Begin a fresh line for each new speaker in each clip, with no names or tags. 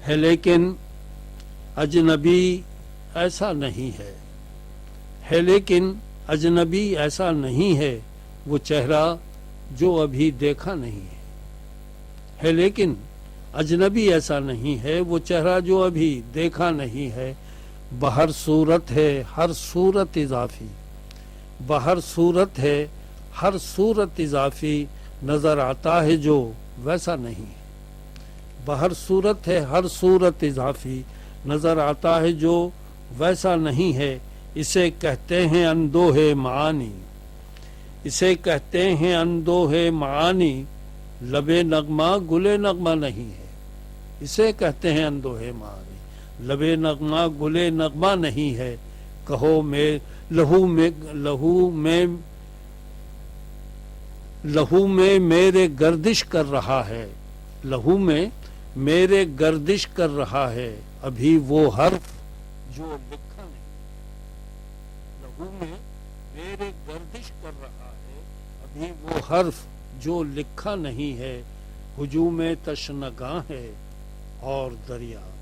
ہے لیکن اجنبی ایسا نہیں ہے لیکن اجنبی ایسا نہیں ہے وہ چہرہ جو ابھی دیکھا نہیں ہے لیکن اجنبی ایسا نہیں ہے وہ چہرہ جو ابھی دیکھا نہیں ہے بہر صورت ہے ہر صورت اضافی بہر صورت ہے ہر صورت اضافی نظر آتا ہے جو ویسا نہیں ہے بہر صورت ہے ہر صورت اضافی نظر آتا ہے جو ویسا نہیں ہے اسے کہتے ہیں اندوہ معانی اسے کہتے ہیں اندوہ معانی لب نغمہ گل نغمہ نہیں ہے اسے کہتے ہیں اندوہ معانی لب نغمہ گل نغمہ نہیں ہے کہو میں لہو میں میرے گردش کر رہا ہے لہو میں میرے گردش کر رہا ہے ابھی وہ حرف جو لکھا نہیں لہو میں میرے گردش کر رہا ہے ابھی وہ حرف جو لکھا نہیں ہے ہجوم تشنگاں ہے اور دریا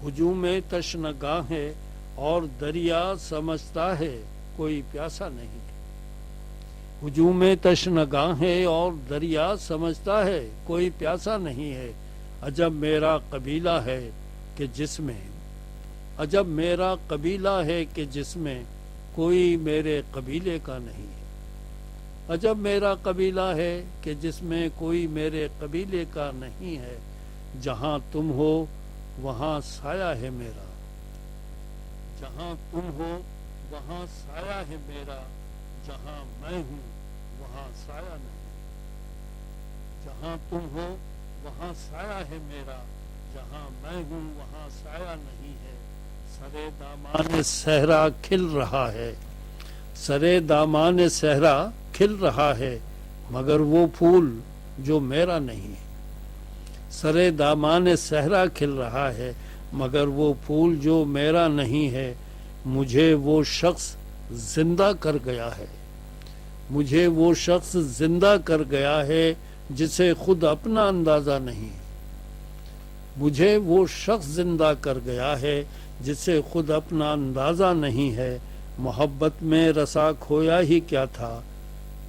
ہجوم تشنگاں ہے اور دریا سمجھتا ہے کوئی پیاسا نہیں ہجوم تشنگاں ہے اور دریا سمجھتا ہے کوئی پیاسا نہیں ہے عجب میرا قبیلہ ہے کہ جس میں عجب میرا قبیلہ ہے کہ جس میں کوئی میرے قبیلے کا نہیں ہے عجب میرا قبیلہ ہے کہ جس میں کوئی میرے قبیلے کا نہیں ہے جہاں تم ہو وہاں سایہ ہے میرا جہاں تم ہو وہاں سایہ ہے میرا جہاں میں ہوں وہاں سایہ نہیں جہاں تم ہو وہاں سایہ ہے میرا جہاں میں ہوں وہاں سایہ نہیں ہے سرے دامان صحرا کھل رہا ہے سرے دامان صحرا کھل رہا ہے مگر وہ پھول جو میرا نہیں ہے سرے دامان صحرا کھل رہا ہے مگر وہ پھول جو میرا نہیں ہے مجھے وہ شخص زندہ کر گیا ہے مجھے وہ شخص زندہ کر گیا ہے جسے خود اپنا اندازہ نہیں مجھے وہ شخص زندہ کر گیا ہے جسے خود اپنا اندازہ نہیں ہے محبت میں رسا کھویا ہی کیا تھا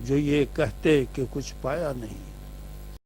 جو یہ کہتے کہ کچھ پایا نہیں